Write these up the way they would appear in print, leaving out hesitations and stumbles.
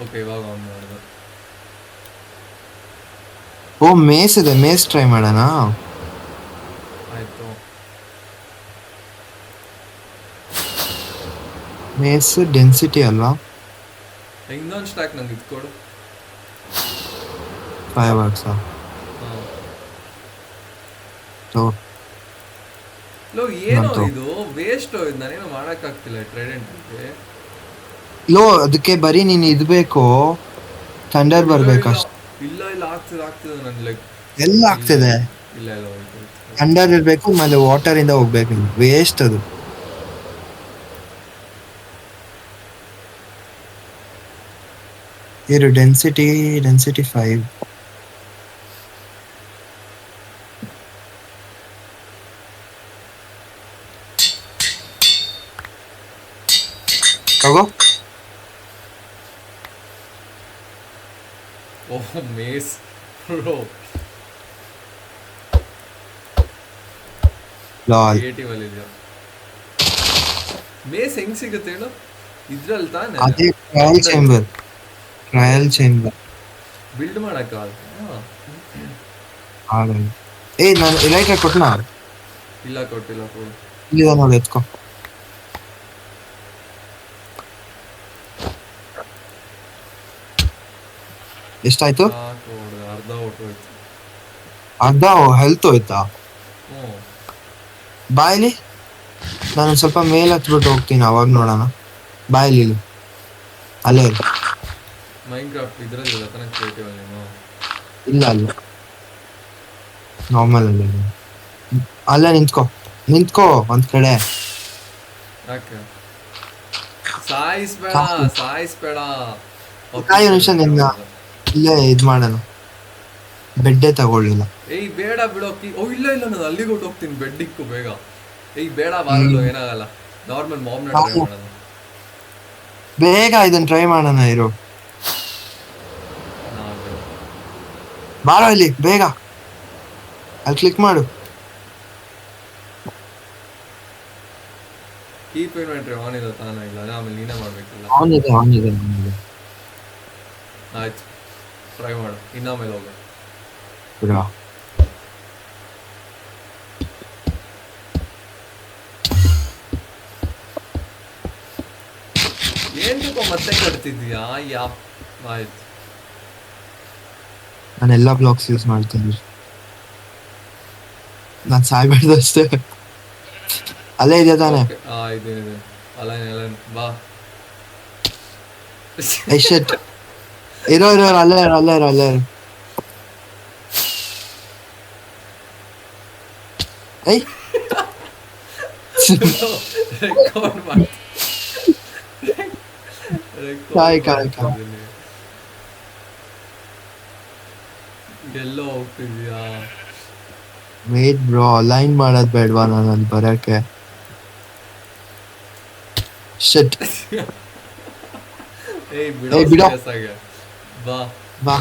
Okay ಇವಾಗ on ಮಾಡಿದೆ. ಓ ಮೇಸ್ ಇದೆ, ಮೇಸ್ ಟ್ರೈ ಮಾಡೋಣ. ಆಯಿತು. ಮೇಸ್ ಡೆನ್ಸಿಟಿ ಅಲ್ವಾ? ಇನ್ನೊಂದು ಸ್ಟ್ಯಾಕ್ ನಂಗೆ ಇದು ಕೊಡು. 5 bucks. ಹಾಂ. ಲೋ ಏನೋ ಇದು ವೇಸ್ಟು, ಇದು ನಾನೇನೋ ಮಾಡೋಕ್ಕಾಗ್ತಿಲ್ಲ ಟ್ರೈಡೆಂಟ್ಗೆ. ಲೋ ಅದಕ್ಕೆ ಬರೀ ನೀನು ಇದು ಬೇಕು, ಥಂಡರ್ ಇಲ್ಲ ಇಲ್ಲ ಬರ್ಬೇಕಷ್ಟೆ. ಇಲ್ಲ ಇಲ್ಲ ಆಗ್ತಿದೆ ನನ್ನ ಲೈಕ್. ಎಲ್ಲ ಇಲ್ಲ ಆಗ್ತಿದೆ. ಇಲ್ಲ ಇಲ್ಲ ಹೋಯ್ತು. ಥಂಡರ್ ಇರ್ಬೇಕು, ಆಮೇಲೆ ವಾಟರ್ ಇಂದ ಹೋಗ್ಬೇಕು. ವೇಸ್ಟ್ ಅದು. ಇರು ಡೆನ್ಸಿಟಿ 5. ತಗೋ. ಓಹ್ ಮೇಸ್ ಬ್ರೋ, ಲಾಲ್. ಕ್ರಿಯೇಟಿವ್ ಅಲ್ಲಿ ಇದೆಯಾ ಮೇಸ್? ಹೆಂಗ್ ಸಿಗುತ್ತೆ ಹೇಳು? ಇದ್ರಲ್ಲಿ ತಾನೆ ಅದೇ ಟ್ರಯಲ್ ಚೇಂಬರ್. ಬಿಲ್ಡ್ ಮಾಡಕ್ಕಾಗ? ಆಗಲ್ಲ. ಏ ನಾನು ಎಲೈಟ್ರ ಕೊಟ್ಟನಾ? ಇಲ್ಲ ಕೊಟ್ಟಿಲ್ಲ ಕೊಡು. ಇಲ್ಲ ನೋಡಿ ಎತ್ಕೊ. ಎಷ್ಟಾಯ್ತು? ಅರ್ಧ ಹೊಟ್ಟೋಯ್ತು. ಅರ್ಧ ಹೆಲ್ತ್ ಹೋಯ್ತಾ? ಹ್ಞೂ. ಬಾಯ್ಲಿ ನಾನು ಸ್ವಲ್ಪ ಮೇಲೆ ಹತ್ಬಿಟ್ಟು ಹೋಗ್ತೀನಿ, ಅವಾಗ ನೋಡೋಣ. ಬಾಯ್ಲಿ ಅಲ್ಲೇ ಇರು. ಮೈನ್ಕ್ರಾಫ್ಟ್ ಇದ್ರಲ್ಲಿ ತಾನೇ ಕ್ರಿಯೇಟಿವ್ ಅಲ್ಲಿ? ಇಲ್ಲ ಅಲ್ಲ, ನಾರ್ಮಲ್ ಅಲ್ಲಿ. ಅಲ್ಲೇ ನಿಂತ್ಕೋ ಒಂದ್ ಕಡೆ. ಯಾಕೆ ಸಾಯಿಸ್ಬೇಡ? ಸಾಯಿಸ್ಬೇಡ. ಕಾಯಿ ನಿಮಿಷ ನಿನ್ನ ಇಲ್ಲೇ ಇದ್ ಮಾಡೋಣ. ಬೆಡ್ಡೇ ತಗೊಳ್ಳಿಲ್ಲ. ಏಯ್ ಬೇಡ ಬಿಡೋಕಿ. ಓ ಇಲ್ಲ ಇಲ್ಲ, ನಾನು ಅಲ್ಲಿಗೆ ಹೊಟ್ಟೋಗ್ತೀನಿ. ಬೆಡ್ ಇಕ್ಕು ಬೇಗ. ಏಯ್ ಬೇಡ ಬಾರಲು, ಏನಾಗಲ್ಲ. ನಾರ್ಮಲ್ ಮಾಬ್ನ ಟ್ರೈ ಮಾಡೋಣ. ಬೇಗ ಇದನ್ನ ಟ್ರೈ ಮಾಡೋಣ. ಇರು ಬಾರೋ ಇಲ್ಲಿ ಬೇಗ. ಅಲ್ಲಿ ಕ್ಲಿಕ್ ಮಾಡು. ಕೀಪ್ ಇನ್ವೆಂಟ್ರಿ ಆನ್ ಇದೆ ತಾನೇ? ಇಲ್ಲ ಆಮೇಲೆ ನೀನೇ ಮಾಡ್ಬೇಕಿಲ್ಲ. ಆನ್ ಇದೆ. ಆಯ್ತು, ಟ್ರೈ ಮಾಡು. ಇನ್ನೊಮೇಲೆ ಹೋಗು. ಬಿಡ. ಏನ್ಬೇಕು ಮತ್ತೆ ಕಟ್ತಿದ್ಯಾ? ಆಯ್ತು. ನಾನೆಲ್ಲ ಬ್ಲಾಕ್ಸ್ ಯೂಸ್ ಮಾಡ್ತೀನಿ. ನಾನು ಸಾಯ್ಬಾರ್ದು ಅಷ್ಟೇ. ಅಲ್ಲೇ ಇದೆ ತಾನೆ? ಇದೆ ಅಲೈನ್ ಬಾ. ಶಟ್. ಇರೋ ಅಲ್ಲೇ. ಐ ರೆಕಾರ್ಡ್ ಮಾಡಿ. ಕಾಯ್. ಎಲ್ಲೋ ಹೋಗ್ತಿದ್ಯಾ? ವೇಟ್ ಬ್ರೋ, ಅಲೈನ್ ಮಾಡೋದ್ ಬೇಡವಾ ನಾನು ಅಲ್ಲಿ ಬರಕ್ಕೆ? ಶಟ್. ಏಯ್ ಬಿಡೋ ಆಗಿ. ಬಾ.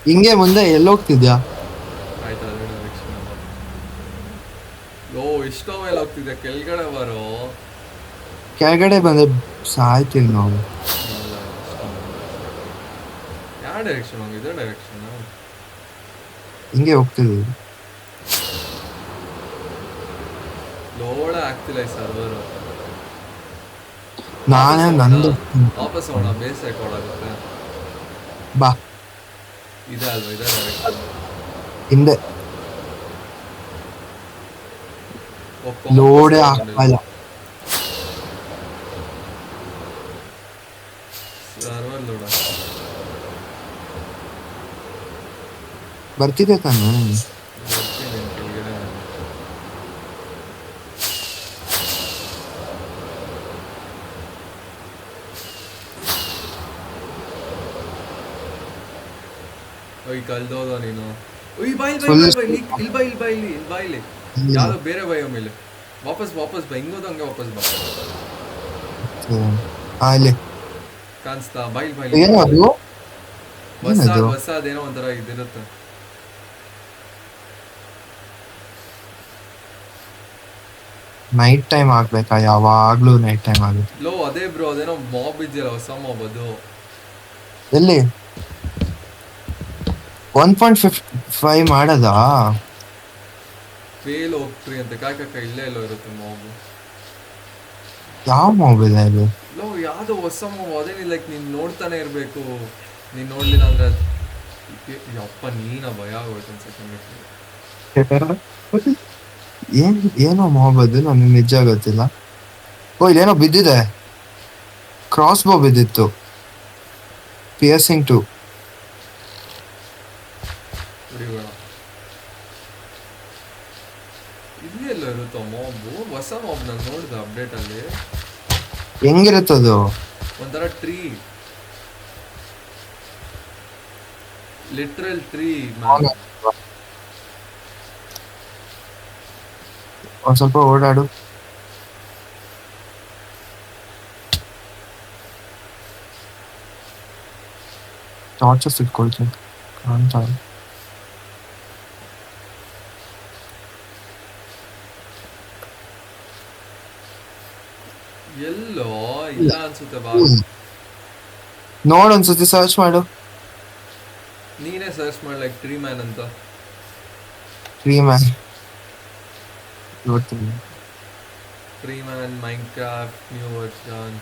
ಹಿಂಗೆ ಮುಂದೆ ಎಲ್ಲೋಗ್ತಿದ್ಯಾ? ಆಯ್ತಾ? ಓ ಇಷ್ಟೋ ಮೇಲೆ ಹೋಗ್ತಿದ್ಯಾ? ಕೆಳಗಡೆ ಬರೋ. ಕೆಳಗಡೆ ಬಂದ್ರೆ ಸಾಯ್ತೀವಿ ನಾವು. ಯಾವ ಡೈರೆಕ್ಷನ್ ಹೋಗಿದೆ? ಡೈರೆಕ್ಷನ್ ಹಿಂಗೆ ಹೋಗ್ತಿದ್ವಿ. ಲೋಡ ಆಗ್ತಿಲ್ಲ ಈ ಸರ್ವರ್. ನಾನೇ ನಂದು ವಾಪಸ್ ಹೋಗೋಣ. ಬೇಸ್ ರೆಕಾರ್ಡ್ ಆಗುತ್ತೆ. ಬಾ. ಇದೆ ಅಲ್ವಾ? ಇದೆ ಡೈರೆಕ್ಷನ್. ಹಿಂದೆ ಲೋಡೇ ಆಗ್ತಾ ಇಲ್ಲ. ಸರ್ವರ್ ಲೋಡ ಬರ್ತಿದೆ ತಾನೆ? ಒಯ್ ಕಲ್ದೋದ ನೀನು. ಒಯ್ ಇಲ್ಲಿ ಯಾವ್ದೋ ಬೇರೆ ಬೈ ಮೇಲೆ ವಾಪಸ್ ಬಾ. ಹಿಂಗೋದಂಗೆ ವಾಪಸ್ ಬಾ. ಇಲ್ಲಿ ಕಾಣಿಸ್ತಾ? ಬಾಯ್ ಬಸ್ ಅದೇನೋ ಒಂಥರ ಇದಿರುತ್ತೆ. ನೈಟ್ ಟೈಮ್ ಆಗ್ಬೇಕಾ? ಯಾವಾಗ್ಲೂ ನೈಟ್ ಟೈಮ್ ಆಗುತ್ತೆ. ಲೋ ಅದೇ ಬ್ರೋ, ಅದೇನೋ ಮಾಬ್ ಇದೆಯಲ್ಲ, ಹೊಸ ಮಾಬ್ ಅದು. ಎಲ್ಲಿ 1.5 ಮಾಡದಾ? ಫೇಲ್ ಹೋಗ್ತ್ರಿ ಅಂತ ಕಾಕಕ್ಕ, ಇಲ್ಲೇ ಎಲ್ಲೋ ಇರುತ್ತೆ ಮಾಬ್. ಯಾವ ಮಾಬ್ ಇದೆ ಇದು? ಲೋ ಯಾವ್ದೋ ಹೊಸ ಮಾಬ್, ಅದೇನಿಲ್ಲ, ಲೈಕ್ ನೀನ್ ನೋಡ್ತಾನೆ ಇರ್ಬೇಕು. ನೀನ್ ನೋಡ್ಲಿಲ್ಲ ಅಂದ್ರೆ ಯಪ್ಪ ನೀನ ಭಯ ಆಗೋಯ್ತು ಅನ್ಸಕ್ಕೆ. ಏನೋ ಮಾಬ್ ಅದು, ನನಗೆ ನಿಜ ಗೊತ್ತಿಲ್ಲ. ಓ ಇಲ್ಲೇನೋ ಬಿದ್ದಿದೆ, ಕ್ರಾಸ್ ಬೋ ಬಿದ್ದಿತ್ತು, ಪಿಯರ್ಸಿಂಗ್ 2. ಹೊಡಿಬೇಡ. ಇಲ್ಲಿ ಎಲ್ಲ ಇರುತ್ತೋ ಮಾಬು, ಹೊಸ ಮಾಬ್ ನಾನು ನೋಡಿದೆ ಅಪ್ಡೇಟ್ ಅಲ್ಲಿ. ಹೆಂಗಿರುತ್ತದು? ಒಂಥರ ಟ್ರೀ, ಲಿಟ್ರಲ್ ಟ್ರೀ ಮ್ಯಾನ್. ಒಂದ್ ಸ್ವಲ್ಪ ಓಡಾಡು. ಟಾರ್ಚಸ್ ಇಟ್ಕೊಳ್ತೀನಿ, ಕಾಣ್ತಾ ಇಲ್ಲ. ಎಲ್ಲೋ ಇಲ್ಲ ಅನ್ಸುತ್ತೆ ಬಾ. ನೋಡ್ ಒಂದ್ಸತಿ ಸರ್ಚ್ ಮಾಡು. ನೀನೇ ಸರ್ಚ್ ಮಾಡಿ ಲೈಕ್ ಟ್ರೀ ಮ್ಯಾನ್ ಅಂತ. ಟ್ರೀ ಮ್ಯಾನ್ ಇವತ್ತು ಟ್ರೀ ಮ್ಯಾನ್ ಮೈನ್ಕ್ರಾಫ್ಟ್ ನ್ಯೂ ವರ್ಷನ್.